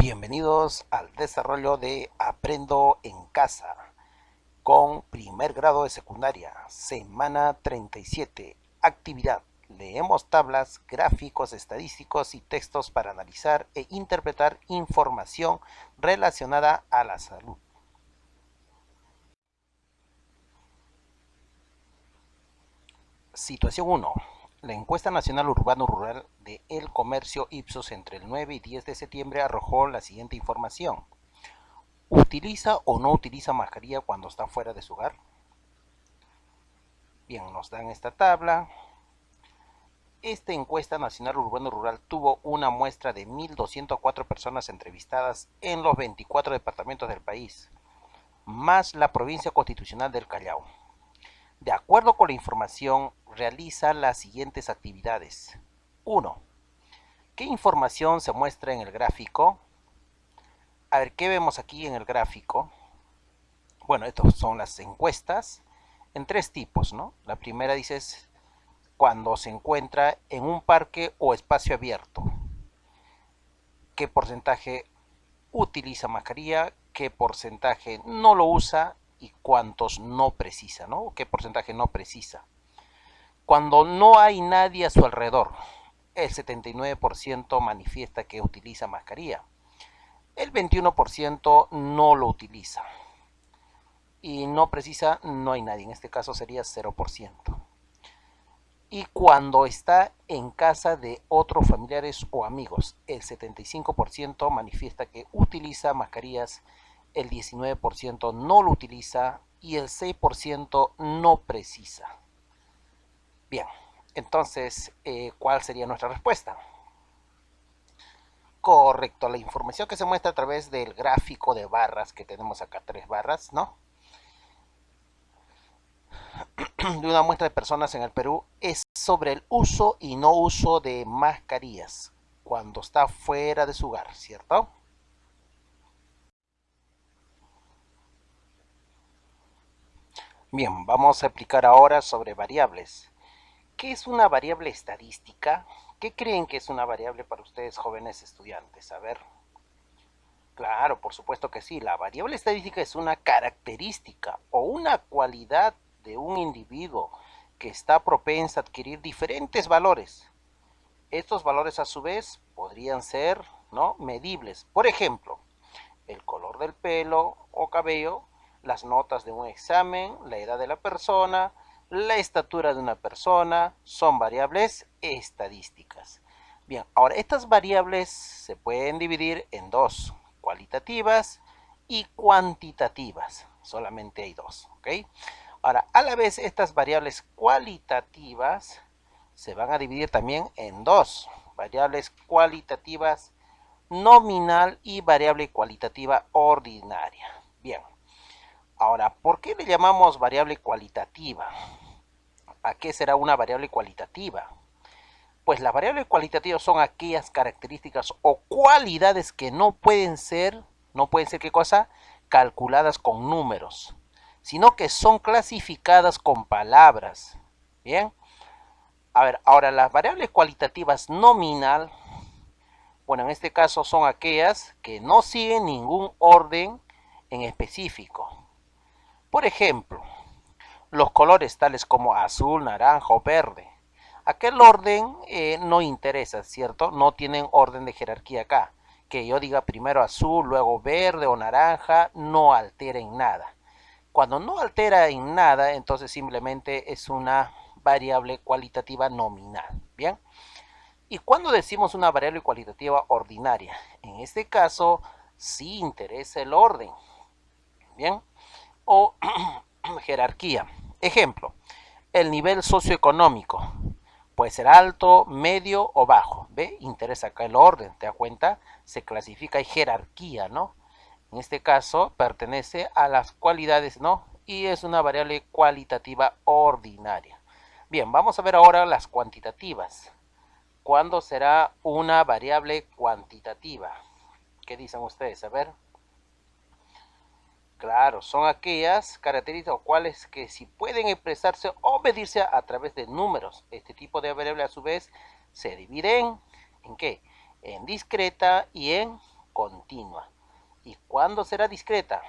Bienvenidos al desarrollo de Aprendo en Casa con primer grado de secundaria, semana 37, actividad. Leemos tablas, gráficos, estadísticos y textos para analizar e interpretar información relacionada a la salud. Situación 1. La encuesta nacional urbano-rural de El Comercio Ipsos entre el 9 y 10 de septiembre arrojó la siguiente información. ¿Utiliza o no utiliza mascarilla cuando está fuera de su hogar? Bien, nos dan esta tabla. Esta encuesta nacional urbano-rural tuvo una muestra de 1.204 personas entrevistadas en los 24 departamentos del país, más la provincia constitucional del Callao. De acuerdo con la información, realiza las siguientes actividades. 1. ¿Qué información se muestra en el gráfico? A ver, ¿qué vemos aquí en el gráfico? Bueno, estas son las encuestas en tres tipos, ¿no? La primera dice cuando se encuentra en un parque o espacio abierto. ¿Qué porcentaje utiliza mascarilla? ¿Qué porcentaje no lo usa? Y cuántos no precisa, ¿no? ¿Qué porcentaje no precisa? Cuando no hay nadie a su alrededor, el 79% manifiesta que utiliza mascarilla. El 21% no lo utiliza. Y no precisa, no hay nadie. En este caso sería 0%. Y cuando está en casa de otros familiares o amigos, el 75% manifiesta que utiliza mascarillas, el 19% no lo utiliza y el 6% no precisa. Bien, entonces, ¿cuál sería nuestra respuesta? Correcto, la información que se muestra a través del gráfico de barras, que tenemos acá 3 barras, ¿no? De una muestra de personas en el Perú es sobre el uso y no uso de mascarillas cuando está fuera de su hogar, ¿cierto? Bien, vamos a aplicar ahora sobre variables. ¿Qué es una variable estadística? ¿Qué creen que es una variable para ustedes, jóvenes estudiantes? A ver. Claro, por supuesto que sí. La variable estadística es una característica o una cualidad de un individuo que está propensa a adquirir diferentes valores. Estos valores a su vez podrían ser, ¿no?, medibles. Por ejemplo, el color del pelo o cabello, las notas de un examen, la edad de la persona, la estatura de una persona, son variables estadísticas. Bien, ahora estas variables se pueden dividir en dos, cualitativas y cuantitativas. Solamente hay dos, ¿ok? Ahora, a la vez estas variables cualitativas se van a dividir también en dos, variables cualitativas nominal y variable cualitativa ordinaria. Bien, ahora, ¿por qué le llamamos variable cualitativa? ¿A qué será una variable cualitativa? Pues las variables cualitativas son aquellas características o cualidades que no pueden ser, ¿qué cosa? Calculadas con números, sino que son clasificadas con palabras. Bien, a ver, ahora las variables cualitativas nominal, bueno, en este caso son aquellas que no siguen ningún orden en específico. Por ejemplo, los colores tales como azul, naranja o verde. Aquel orden no interesa, ¿cierto? No tienen orden de jerarquía acá. Que yo diga primero azul, luego verde o naranja, no altera en nada. Cuando no altera en nada, entonces simplemente es una variable cualitativa nominal. Bien. ¿Y cuando decimos una variable cualitativa ordinaria? En este caso, sí interesa el orden. Bien. O jerarquía. Ejemplo, el nivel socioeconómico puede ser alto, medio o bajo. ¿Ve? Interesa acá el orden, ¿te das cuenta? Se clasifica y jerarquía, ¿no? En este caso pertenece a las cualidades, ¿no? Y es una variable cualitativa ordinaria. Bien, vamos a ver ahora las cuantitativas. ¿Cuándo será una variable cuantitativa? ¿Qué dicen ustedes? A ver. Claro, son aquellas características o cuales que si pueden expresarse o medirse a través de números. Este tipo de variable a su vez se divide ¿en qué? En discreta y en continua. ¿Y cuándo será discreta?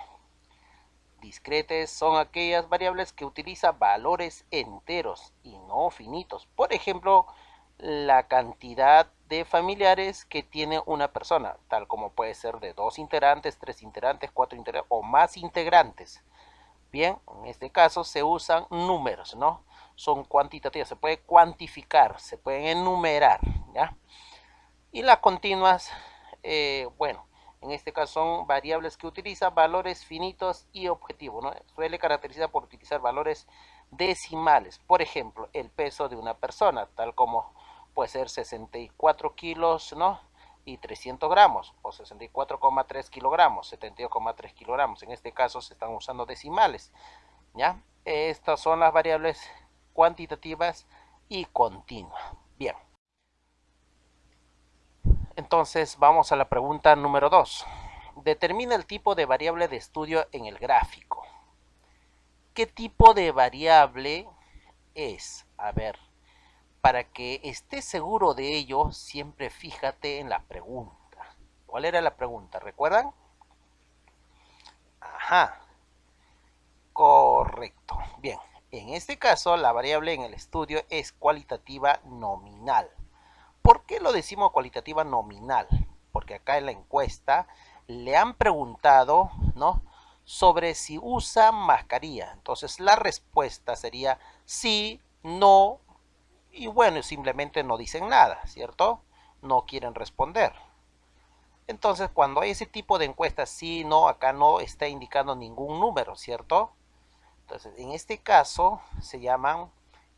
Discretas son aquellas variables que utilizan valores enteros y no finitos. Por ejemplo, la cantidad de familiares que tiene una persona, tal como puede ser de 2 integrantes, 3 integrantes, 4 integrantes o más integrantes. Bien, en este caso se usan números, ¿no? Son cuantitativas, se puede cuantificar, se pueden enumerar, ¿ya? Y las continuas, bueno, en este caso son variables que utilizan valores finitos y objetivos, ¿no? Suele caracterizar por utilizar valores decimales. Por ejemplo, el peso de una persona, tal como puede ser 64 kilos, ¿no? Y 300 gramos, o 64,3 kilogramos, 72,3 kilogramos. En este caso se están usando decimales, ¿ya? Estas son las variables cuantitativas y continuas. Bien. Entonces vamos a la pregunta número 2. Determina el tipo de variable de estudio en el gráfico. ¿Qué tipo de variable es? A ver, para que estés seguro de ello, siempre fíjate en la pregunta. ¿Cuál era la pregunta? ¿Recuerdan? Ajá, correcto. Bien, en este caso la variable en el estudio es cualitativa nominal. ¿Por qué lo decimos cualitativa nominal? Porque acá en la encuesta le han preguntado, ¿no?, sobre si usa mascarilla. Entonces la respuesta sería sí, no, y bueno, simplemente no dicen nada, ¿cierto? No quieren responder. Entonces cuando hay ese tipo de encuestas, sí, no, acá no está indicando ningún número, ¿cierto? Entonces en este caso se llaman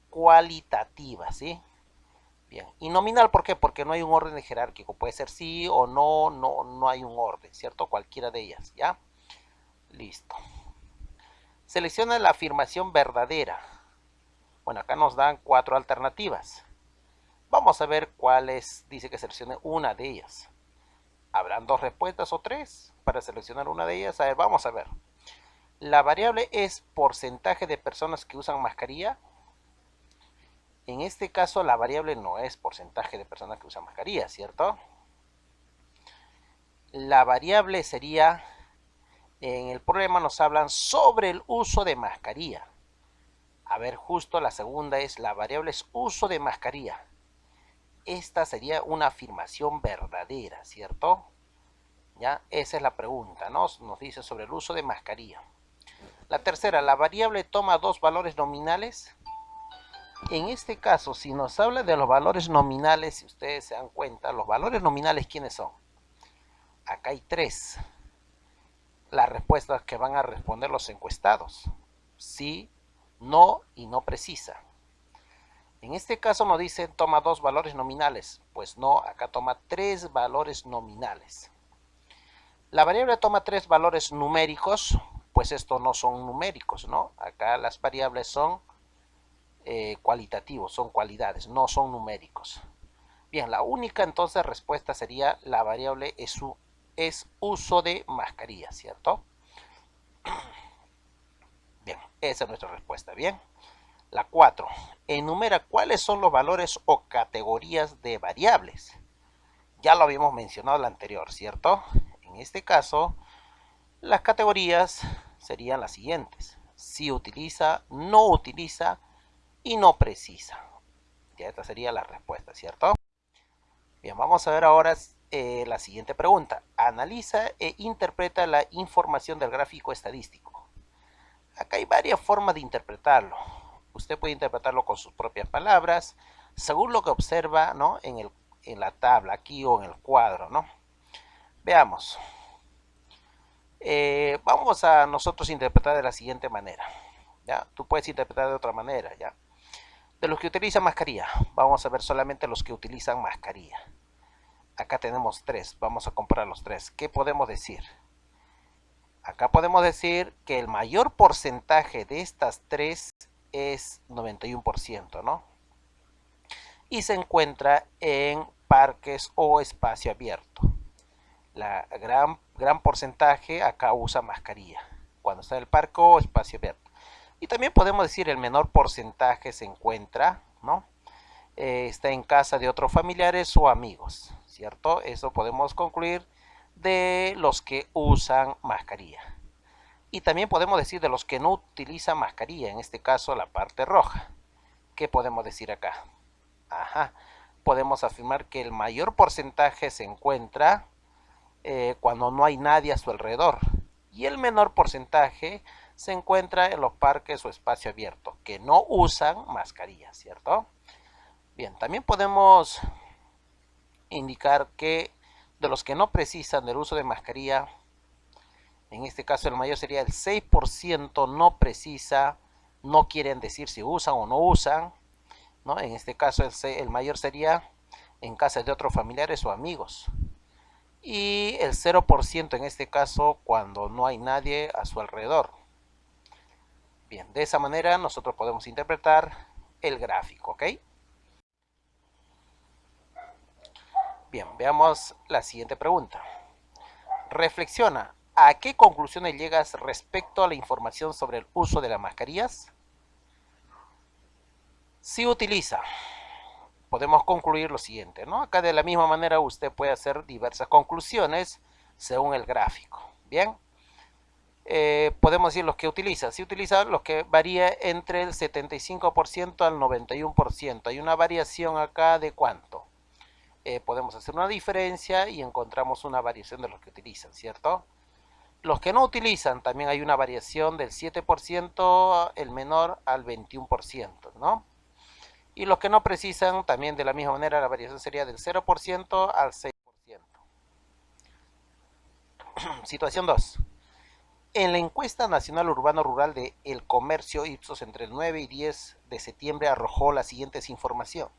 cualitativas, ¿sí? Bien, y nominal, ¿por qué? Porque no hay un orden jerárquico, puede ser sí o no, no hay un orden, ¿cierto? Cualquiera de ellas, ¿ya? Listo. Selecciona la afirmación verdadera. Bueno, acá nos dan 4 alternativas. Vamos a ver cuáles, dice que seleccione una de ellas. ¿Habrán 2 respuestas o 3 para seleccionar una de ellas? A ver, vamos a ver. La variable es porcentaje de personas que usan mascarilla. En este caso la variable no es porcentaje de personas que usan mascarilla, ¿cierto? La variable sería, en el problema nos hablan sobre el uso de mascarilla. A ver, justo la segunda es, la variable es uso de mascarilla. Esta sería una afirmación verdadera, ¿cierto? ¿Ya? Esa es la pregunta, ¿no? Nos dice sobre el uso de mascarilla. La tercera, la variable toma 2 valores nominales. En este caso, si nos habla de los valores nominales, si ustedes se dan cuenta, los valores nominales, ¿quiénes son? Acá hay 3. Las respuestas que van a responder los encuestados: sí, no y no precisa. En este caso nos dicen toma 2 valores nominales. Pues no, acá toma 3 valores nominales. La variable toma 3 valores numéricos. Pues estos no son numéricos, ¿no? Acá las variables son cualitativos, son cualidades, no son numéricos. Bien, la única entonces respuesta sería la variable es uso de mascarilla, ¿cierto? Bien, esa es nuestra respuesta. Bien. La 4. Enumera cuáles son los valores o categorías de variables. Ya lo habíamos mencionado en la anterior, ¿cierto? En este caso, las categorías serían las siguientes: si utiliza, no utiliza y no precisa. Ya esta sería la respuesta, ¿cierto? Bien, vamos a ver ahora la siguiente pregunta. Analiza e interpreta la información del gráfico estadístico. Acá hay varias formas de interpretarlo. Usted puede interpretarlo con sus propias palabras, según lo que observa, ¿no?, en la tabla aquí o en el cuadro, ¿no? Veamos. Vamos a nosotros interpretar de la siguiente manera, ¿ya? Tú puedes interpretar de otra manera, ¿ya? De los que utilizan mascarilla, vamos a ver solamente los que utilizan mascarilla. Acá tenemos 3, vamos a comparar los 3. ¿Qué podemos decir? Acá podemos decir que el mayor porcentaje de estas 3 es 91%, ¿no? Y se encuentra en parques o espacio abierto. La gran porcentaje acá usa mascarilla cuando está en el parque o espacio abierto. Y también podemos decir el menor porcentaje se encuentra, ¿no?, está en casa de otros familiares o amigos, ¿cierto? Eso podemos concluir de los que usan mascarilla. Y también podemos decir de los que no utilizan mascarilla, en este caso la parte roja. ¿Qué podemos decir acá? Ajá, podemos afirmar que el mayor porcentaje se encuentra cuando no hay nadie a su alrededor, y el menor porcentaje se encuentra en los parques o espacio abierto, que no usan mascarilla, ¿cierto? Bien, también podemos indicar que de los que no precisan del uso de mascarilla, en este caso el mayor sería el 6% no precisa, no quieren decir si usan o no usan, ¿no? En este caso el mayor sería en casa de otros familiares o amigos. Y el 0% en este caso cuando no hay nadie a su alrededor. Bien, de esa manera nosotros podemos interpretar el gráfico, ¿ok? Bien, veamos la siguiente pregunta. Reflexiona, ¿a qué conclusiones llegas respecto a la información sobre el uso de las mascarillas? Si utiliza, podemos concluir lo siguiente, ¿no? Acá de la misma manera usted puede hacer diversas conclusiones según el gráfico. Bien, podemos decir los que utiliza. Si utiliza los que varía entre el 75% al 91%. Hay una variación acá de cuánto. Podemos hacer una diferencia y encontramos una variación de los que utilizan, ¿cierto? Los que no utilizan también hay una variación del 7%, el menor al 21%, ¿no? Y los que no precisan también de la misma manera la variación sería del 0% al 6%. Situación 2. En la encuesta nacional urbano-rural de El Comercio Ipsos entre el 9 y 10 de septiembre arrojó las siguientes información.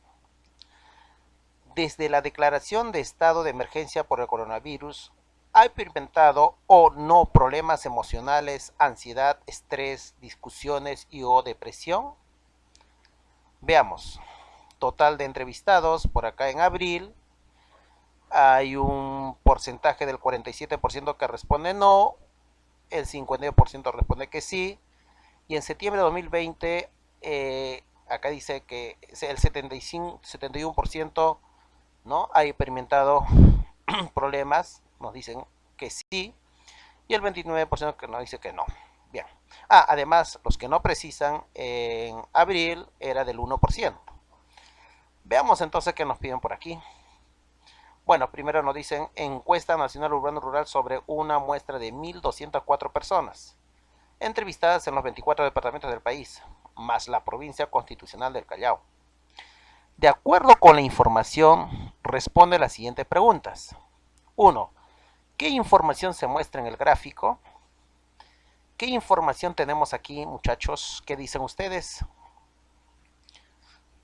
Desde la declaración de estado de emergencia por el coronavirus, ¿ha experimentado o no problemas emocionales, ansiedad, estrés, discusiones y o depresión? Veamos. Total de entrevistados por acá en abril. Hay un porcentaje del 47% que responde no, el 52% responde que sí, y en septiembre de 2020 acá dice que el 71% ¿no? ha experimentado problemas, nos dicen que sí, y el 29% que nos dice que no. Bien. Además, los que no precisan en abril era del 1%. Veamos entonces qué nos piden por aquí. Bueno, primero nos dicen encuesta nacional urbano-rural sobre una muestra de 1.204 personas entrevistadas en los 24 departamentos del país, más la provincia constitucional del Callao. De acuerdo con la información, responde las siguientes preguntas. 1. ¿Qué información se muestra en el gráfico? ¿Qué información tenemos aquí, muchachos? ¿Qué dicen ustedes?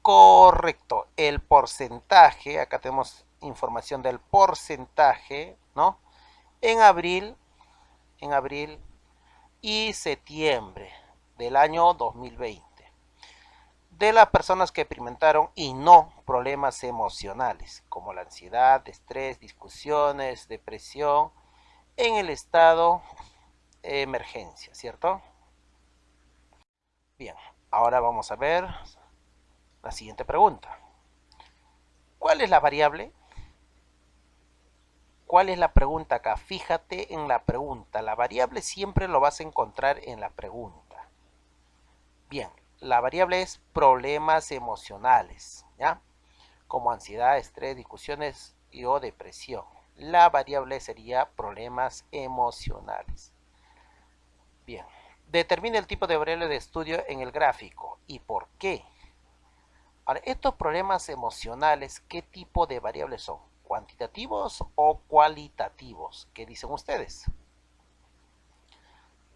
Correcto, el porcentaje, acá tenemos información del porcentaje, ¿no? En abril y septiembre del año 2020. De las personas que experimentaron y no problemas emocionales, como la ansiedad, estrés, discusiones, depresión, en el estado de emergencia, ¿cierto? Bien, ahora vamos a ver la siguiente pregunta. ¿Cuál es la variable? ¿Cuál es la pregunta acá? Fíjate en la pregunta. La variable siempre lo vas a encontrar en la pregunta. Bien, la variable es problemas emocionales, ¿ya? Como ansiedad, estrés, discusiones y o depresión. La variable sería problemas emocionales. Bien, determina el tipo de variable de estudio en el gráfico y por qué. Ahora, estos problemas emocionales, ¿qué tipo de variables son? ¿Cuantitativos o cualitativos? ¿Qué dicen ustedes?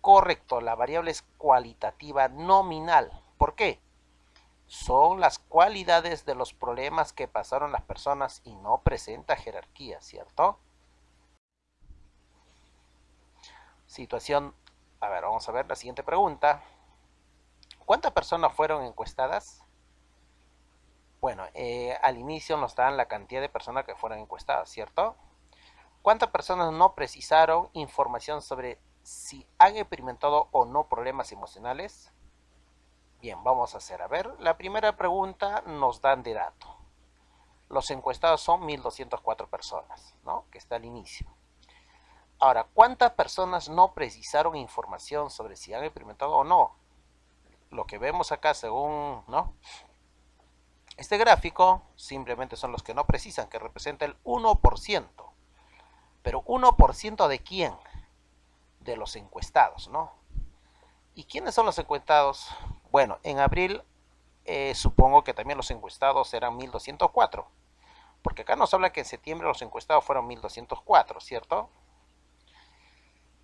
Correcto, la variable es cualitativa nominal. ¿Por qué? Son las cualidades de los problemas que pasaron las personas y no presenta jerarquía, ¿cierto? Situación, a ver, vamos a ver la siguiente pregunta. ¿Cuántas personas fueron encuestadas? Bueno, al inicio nos dan la cantidad de personas que fueron encuestadas, ¿cierto? ¿Cuántas personas no precisaron información sobre si han experimentado o no problemas emocionales? Bien, vamos a hacer, a ver, la primera pregunta nos dan de dato. Los encuestados son 1.204 personas, ¿no? Que está al inicio. Ahora, ¿cuántas personas no precisaron información sobre si han experimentado o no? Lo que vemos acá según, ¿no? Este gráfico simplemente son los que no precisan, que representa el 1%. Pero ¿1% de quién? De los encuestados, ¿no? ¿Y quiénes son los encuestados? Bueno, en abril supongo que también los encuestados eran 1204, porque acá nos habla que en septiembre los encuestados fueron 1204, ¿cierto?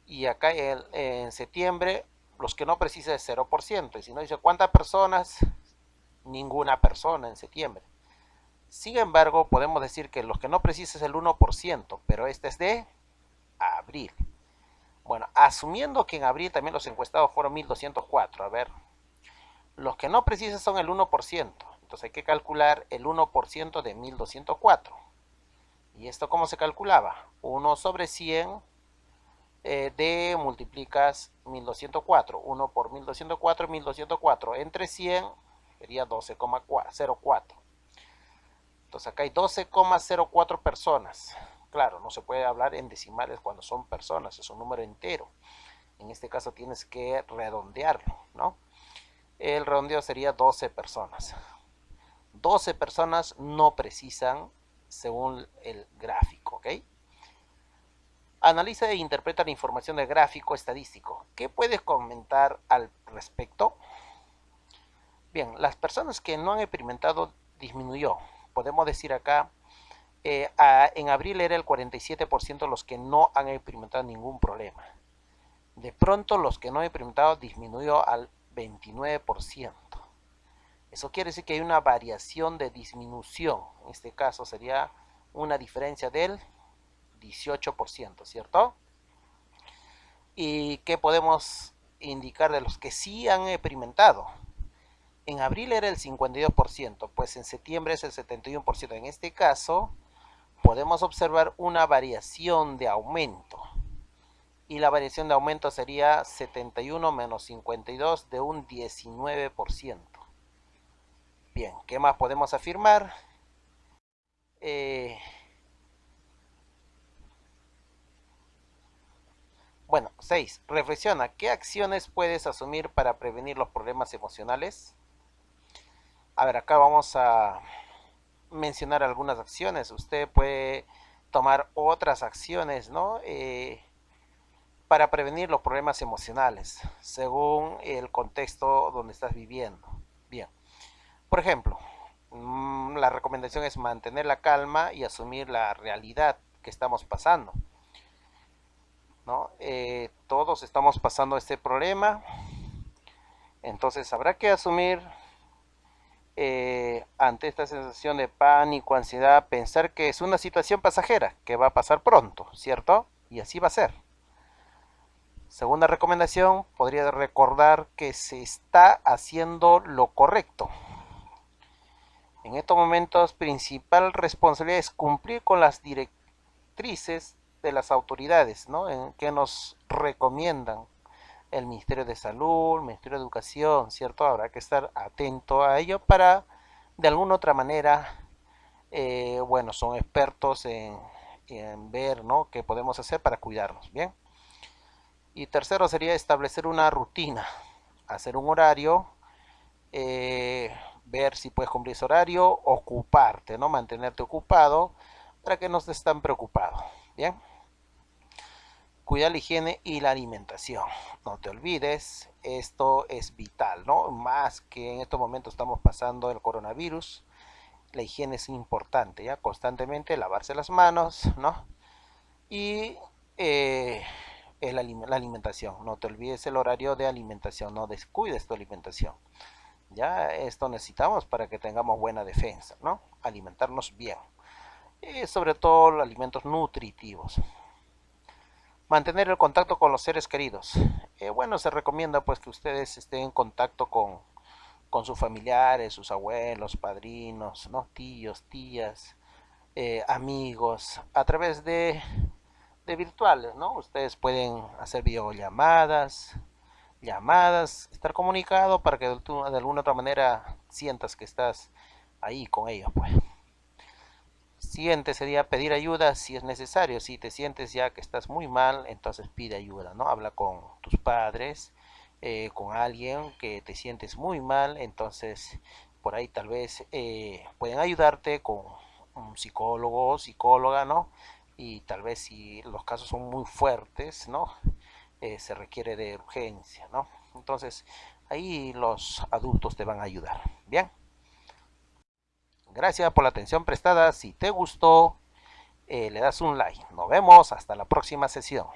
Y acá en septiembre los que no precisa es 0%, y si no dice cuántas personas, ninguna persona en septiembre. Sin embargo, podemos decir que los que no precisa es el 1%, pero este es de abril. Bueno, asumiendo que en abril también los encuestados fueron 1204, a ver, los que no precisan son el 1%, entonces hay que calcular el 1% de 1204. ¿Y esto cómo se calculaba? 1 sobre 100 de multiplicas 1204, 1 por 1204, 1204 entre 100 sería 12,04. Entonces acá hay 12,04 personas. Claro, no se puede hablar en decimales cuando son personas, es un número entero. En este caso tienes que redondearlo, ¿no? El redondeo sería 12 personas. 12 personas no precisan según el gráfico, ¿ok? Analiza e interpreta la información del gráfico estadístico. ¿Qué puedes comentar al respecto? Bien, las personas que no han experimentado disminuyó. Podemos decir acá, en abril era el 47% los que no han experimentado ningún problema. De pronto los que no han experimentado disminuyó al 29%. Eso quiere decir que hay una variación de disminución. En este caso sería una diferencia del 18%, ¿cierto? ¿Y qué podemos indicar de los que sí han experimentado? En abril era el 52%, pues en septiembre es el 71%. En este caso, podemos observar una variación de aumento. Y la variación de aumento sería 71 menos 52 de un 19%. Bien, ¿qué más podemos afirmar? Bueno, 6. Reflexiona, ¿qué acciones puedes asumir para prevenir los problemas emocionales? A ver, acá vamos a mencionar algunas acciones. Usted puede tomar otras acciones, ¿no? Para prevenir los problemas emocionales, según el contexto donde estás viviendo. Bien, por ejemplo, la recomendación es mantener la calma y asumir la realidad que estamos pasando, ¿no? Todos estamos pasando este problema, entonces habrá que asumir ante esta sensación de pánico, ansiedad, pensar que es una situación pasajera, que va a pasar pronto, ¿cierto? Y así va a ser. Segunda recomendación, podría recordar que se está haciendo lo correcto. En estos momentos, principal responsabilidad es cumplir con las directrices de las autoridades, ¿no? En que nos recomiendan el Ministerio de Salud, el Ministerio de Educación, ¿cierto? Habrá que estar atento a ello para, de alguna otra manera, bueno, son expertos en ver, ¿no? qué podemos hacer para cuidarnos, ¿bien? Y tercero sería establecer una rutina, hacer un horario, ver si puedes cumplir ese horario, ocuparte, ¿no? Mantenerte ocupado para que no estés tan preocupado, ¿bien? Cuidar la higiene y la alimentación. No te olvides, esto es vital, ¿no? Más que en estos momentos estamos pasando el coronavirus, la higiene es importante, ¿ya? Constantemente lavarse las manos, ¿no? Y la alimentación. No te olvides el horario de alimentación, no descuides tu alimentación. Ya esto necesitamos para que tengamos buena defensa, ¿no? Alimentarnos bien. Y sobre todo los alimentos nutritivos. Mantener el contacto con los seres queridos. Bueno, se recomienda pues que ustedes estén en contacto con sus familiares, sus abuelos, padrinos, ¿no? Tíos, tías, amigos, a través de virtuales, ¿no? Ustedes pueden hacer videollamadas, llamadas, estar comunicado para que tú de alguna otra manera sientas que estás ahí con ellos, pues. Siguiente sería pedir ayuda si es necesario. Si te sientes ya que estás muy mal, entonces pide ayuda, ¿no? Habla con tus padres, con alguien que te sientes muy mal, entonces por ahí tal vez pueden ayudarte con un psicólogo o psicóloga, ¿no? Y tal vez si los casos son muy fuertes, ¿no? Se requiere de urgencia, ¿no? Entonces ahí los adultos te van a ayudar. Bien, gracias por la atención prestada. Si te gustó, le das un like. Nos vemos hasta la próxima sesión.